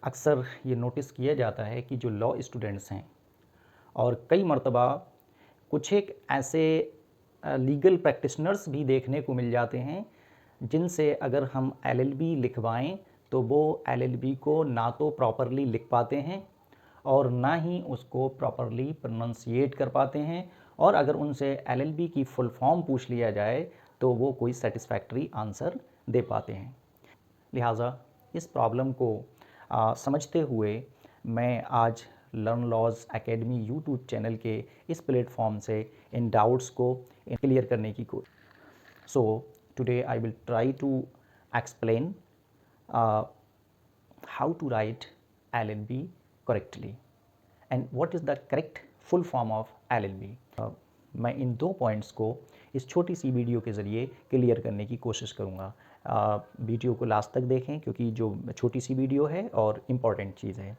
अक्सर ये नोटिस किया जाता है कि जो लॉ स्टूडेंट्स हैं और कई मर्तबा कुछ एक ऐसे लीगल प्रैक्टिशनर्स भी देखने को मिल जाते हैं जिनसे अगर हम एलएलबी लिखवाएं तो वो एलएलबी को ना तो प्रॉपरली लिख पाते हैं और ना ही उसको प्रॉपरली प्रोनाउंसिएट कर पाते हैं, और अगर उनसे एलएलबी की फुल फॉर्म पूछ लिया जाए तो वो कोई सेटिस्फैक्ट्री आंसर दे पाते हैं। लिहाजा इस प्रॉब्लम को समझते हुए मैं आज learn laws academy YouTube channel के इस प्लेटफॉर्म से इन डाउट्स को क्लियर करने की कोशिश। So today I will try to explain how to write LLB correctly and what is the correct full form of LLB। मैं इन 2 पॉइंट्स को इस छोटी सी वीडियो के ज़रिए क्लियर करने की कोशिश करूँगा। वीडियो को लास्ट तक देखें क्योंकि जो छोटी सी वीडियो है और इम्पॉर्टेंट चीज़ है।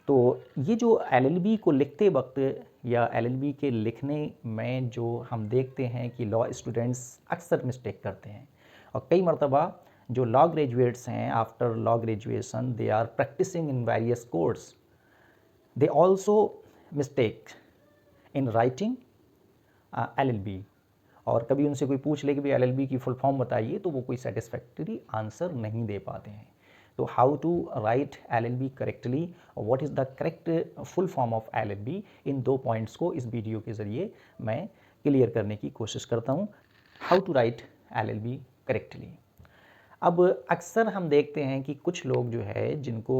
तो ये जो LLB को लिखते वक्त या LLB के लिखने में जो हम देखते हैं कि लॉ स्टूडेंट्स अक्सर मिस्टेक करते हैं, और कई मरतबा जो लॉ ग्रेजुएट्स हैं after law graduation they are practicing in various course, they also mistake in writing LLB, और कभी उनसे कोई पूछ ले कि भाई LLB की फुल फॉर्म बताइए तो वो कोई सेटिस्फैक्टरी आंसर नहीं दे पाते हैं। तो how to write LLB correctly और what is the correct full form of LLB, इन 2 पॉइंट्स को इस वीडियो के ज़रिए मैं क्लियर करने की कोशिश करता हूँ। How to write LLB correctly. अब अक्सर हम देखते हैं कि कुछ लोग जो है जिनको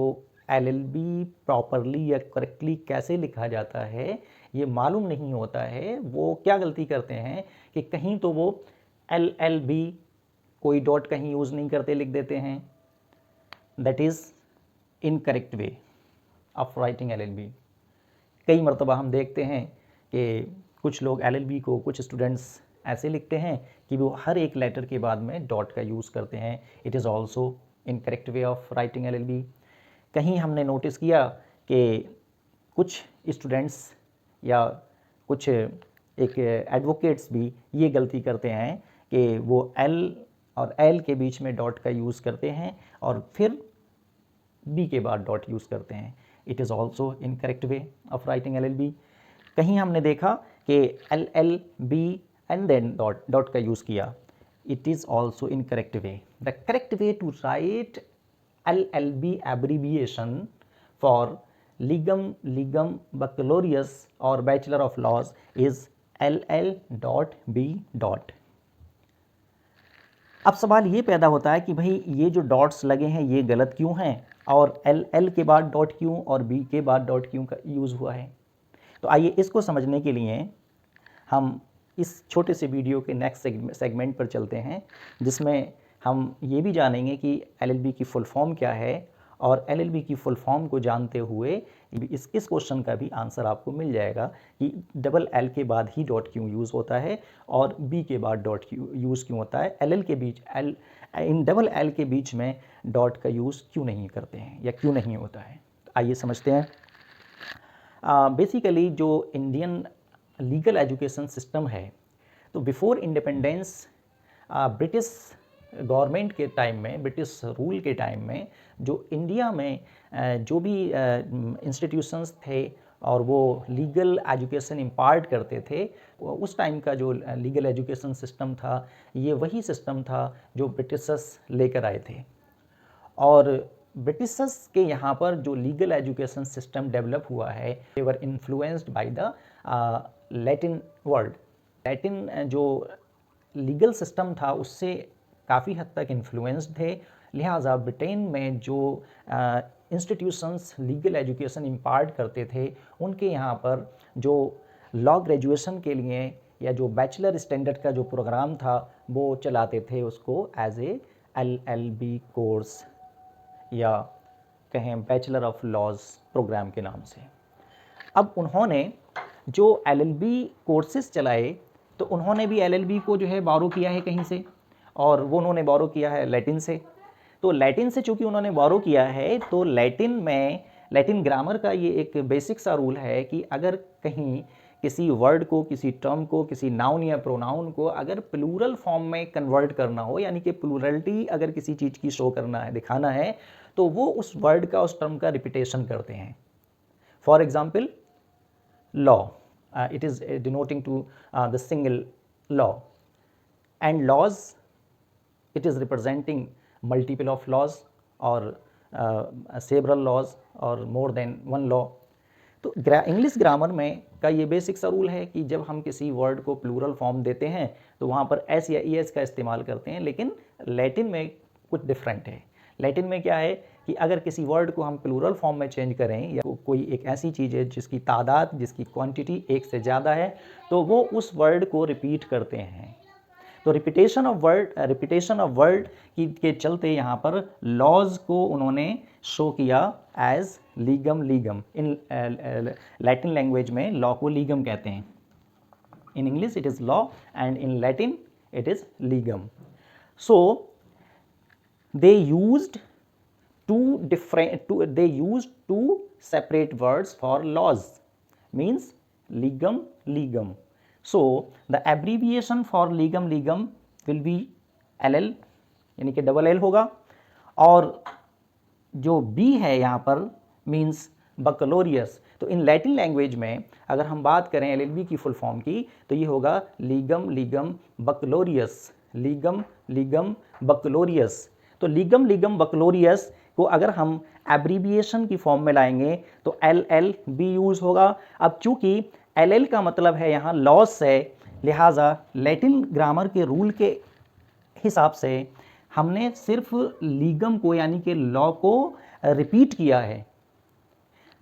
LLB प्रॉपरली या करेक्टली कैसे लिखा जाता है ये मालूम नहीं होता है, वो क्या गलती करते हैं कि कहीं तो वो LLB कोई डॉट कहीं यूज़ नहीं करते लिख देते हैं। That is incorrect way of writing LLB। कई मरतबा हम देखते हैं कि कुछ लोग LLB को, कुछ स्टूडेंट्स ऐसे लिखते हैं कि वो हर एक लेटर के बाद में डॉट का यूज़ करते हैं। It is also incorrect way of writing LLB। कहीं हमने नोटिस किया कि कुछ स्टूडेंट्स या कुछ एक एडवोकेट्स भी ये गलती करते हैं कि वो L और L के बीच में डॉट का यूज़ करते हैं और फिर B के बाद डॉट यूज़ करते हैं। It is also incorrect way of writing LLB। कहीं हमने देखा कि LLB एंड देन डॉट का यूज़ किया। It is also incorrect way. The correct way to write LLB abbreviation for ligum baccalaureus or bachelor of laws is LL.B. अब सवाल ये पैदा होता है कि भाई ये जो डॉट्स लगे हैं ये गलत क्यों हैं और LL के बाद डॉट क्यों और B के बाद डॉट क्यों का यूज़ हुआ है। तो आइए इसको समझने के लिए हम इस छोटे से वीडियो के नेक्स्ट सेगमेंट पर चलते हैं, जिसमें हम ये भी जानेंगे कि LLB की फुल फॉर्म क्या है, और LLB की फुल फॉर्म को जानते हुए इस क्वेश्चन का भी आंसर आपको मिल जाएगा कि डबल L के बाद ही डॉट क्यों यूज़ होता है और B के बाद डॉट यूज़ क्यों होता है, LL के बीच इन डबल L के बीच में डॉट का यूज़ क्यों नहीं करते हैं या क्यों नहीं होता है। आइए समझते हैं। बेसिकली जो इंडियन लीगल एजुकेशन सिस्टम है, तो बिफोर इंडिपेंडेंस ब्रिटिश गवर्नमेंट के टाइम में, ब्रिटिश रूल के टाइम में जो इंडिया में जो भी इंस्टीट्यूशंस थे और वो लीगल एजुकेशन इम्पार्ट करते थे, उस टाइम का जो लीगल एजुकेशन सिस्टम था ये वही सिस्टम था जो ब्रिटिशर्स लेकर आए थे। और ब्रिटिशर्स के यहाँ पर जो लीगल एजुकेशन सिस्टम डेवलप हुआ है, they were influenced by the Latin world. Latin जो लीगल सिस्टम था उससे काफ़ी हद तक इन्फ्लुएंस्ड थे। लिहाजा ब्रिटेन में जो इंस्टीट्यूशंस लीगल एजुकेशन इम्पार्ट करते थे उनके यहाँ पर जो लॉ ग्रेजुएशन के लिए या जो बैचलर स्टैंडर्ड का जो प्रोग्राम था वो चलाते थे उसको एज ए LLB कोर्स या कहें बैचलर ऑफ लॉज प्रोग्राम के नाम से। अब उन्होंने जो LLB कोर्सेज चलाए तो उन्होंने भी LLB को जो है बोरो किया है कहीं से, और वो उन्होंने बोरो किया है लैटिन से। तो लैटिन से चूँकि उन्होंने बोरो किया है तो लैटिन में, लैटिन ग्रामर का ये एक बेसिक सा रूल है कि अगर कहीं किसी वर्ड को, किसी टर्म को, किसी नाउन या प्रोनाउन को अगर प्लूरल फॉर्म में कन्वर्ट करना हो, यानी कि प्लूरलिटी अगर किसी चीज़ की शो करना है, दिखाना है, तो वो उस वर्ड का, उस टर्म का रिपीटेशन करते हैं. For example law, it is denoting to the single law, and laws it is representing multiple of laws or several laws or more than one law. तो इंग्लिश ग्रामर में का ये basic सा rule है कि जब हम किसी वर्ड को प्लूरल फॉर्म देते हैं तो वहाँ पर एस या ई एस का इस्तेमाल करते हैं, लेकिन लैटिन में कुछ डिफरेंट है. लैटिन में क्या है कि अगर किसी वर्ड को हम प्लूरल फॉर्म में चेंज करें या कोई एक ऐसी चीज़ है जिसकी तादाद, जिसकी क्वांटिटी एक से ज़्यादा है, तो वो उस वर्ड को रिपीट करते हैं. तो रिपीटेशन ऑफ वर्ड के चलते यहाँ पर लॉज को उन्होंने शो किया as legum. In Latin language में लॉ को लीगम कहते हैं. In English it is law and in Latin it is legum. So they used two separate words for laws, means legum. So the abbreviation for legum will be LL, यानी कि double L होगा. और जो B है यहाँ पर means बकलोरियस. तो इन Latin language में अगर हम बात करें LLB की फुल फॉर्म की तो ये होगा लीगम बकलोरियस. लीगम बकलोरियस. तो लीगम बकलोरियस को अगर हम एब्रीविएशन की फॉर्म में लाएंगे तो LLB यूज़ होगा. अब चूंकि LL का मतलब है यहाँ लॉस से, लिहाजा लैटिन ग्रामर के रूल के हिसाब से हमने सिर्फ लीगम को यानी कि लॉ को रिपीट किया है.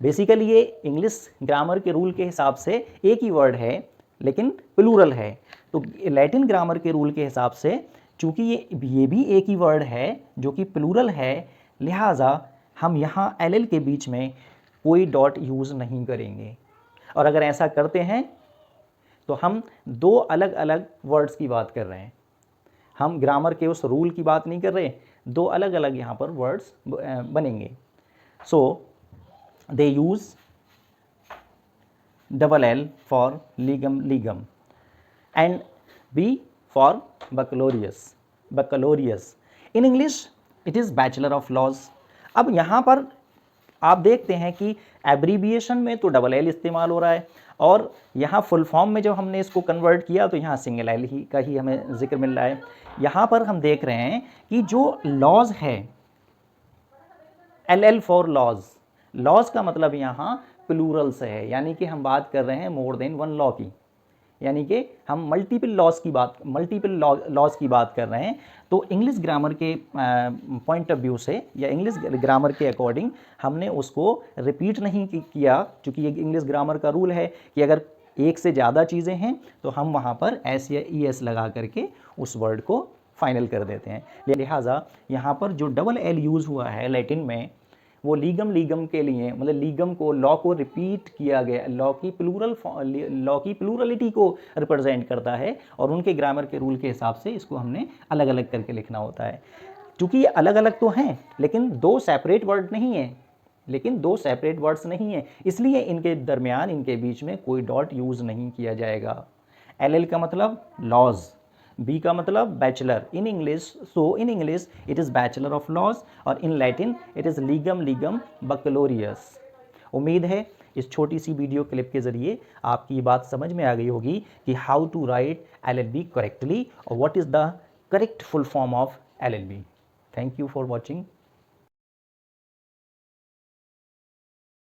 बेसिकली ये इंग्लिश ग्रामर के रूल के हिसाब से एक ही वर्ड है लेकिन प्लूरल है. तो लैटिन ग्रामर के रूल के हिसाब से चूँकि ये भी एक ही वर्ड है जो कि प्लूरल है, लिहाजा हम यहाँ LL के बीच में कोई डॉट यूज़ नहीं करेंगे. और अगर ऐसा करते हैं तो हम दो अलग अलग वर्ड्स की बात कर रहे हैं. हम ग्रामर के उस रूल की बात नहीं कर रहे, दो अलग अलग यहाँ पर वर्ड्स बनेंगे. So they use double L for legum and B for baccalaureus. In English it is bachelor of laws. अब यहाँ पर आप देखते हैं कि एब्रीविएशन में तो डबल एल इस्तेमाल हो रहा है और यहाँ फुल फॉर्म में जब हमने इसको कन्वर्ट किया तो यहाँ सिंगल एल ही का ही हमें जिक्र मिल रहा है. यहाँ पर हम देख रहे हैं कि जो लॉज है LL फॉर लॉज का मतलब यहाँ प्लूरल से है, यानी कि हम बात कर रहे हैं मोर देन वन लॉ की, यानी कि हम मल्टीपल लॉज की बात कर रहे हैं. तो इंग्लिश ग्रामर के पॉइंट ऑफ व्यू से या इंग्लिश ग्रामर के अकॉर्डिंग हमने उसको रिपीट नहीं किया, क्योंकि ये इंग्लिश ग्रामर का रूल है कि अगर एक से ज़्यादा चीज़ें हैं तो हम वहाँ पर एस या ई एस लगा करके उस वर्ड को फाइनल कर देते हैं. लिहाजा यहाँ पर जो डबल एल यूज़ हुआ है लैटिन में वो लीगम के लिए, मतलब लीगम को, लॉ को रिपीट किया गया, लॉ की प्लूरलिटी को रिप्रेजेंट करता है और उनके ग्रामर के रूल के हिसाब से इसको हमने अलग अलग करके लिखना होता है. क्योंकि ये अलग अलग तो हैं लेकिन दो सेपरेट वर्ड्स नहीं हैं, इसलिए इनके दरमियान, इनके बीच में कोई डॉट यूज़ नहीं किया जाएगा. LL का मतलब लॉज, B का मतलब bachelor. In English it is bachelor of laws और in Latin it is legum baccalaureus. उम्मीद है इस छोटी सी वीडियो क्लिप के ज़रिए आपकी ये बात समझ में आ गई होगी कि how to write LLB correctly और what is the correct full form of LLB. Thank you for watching.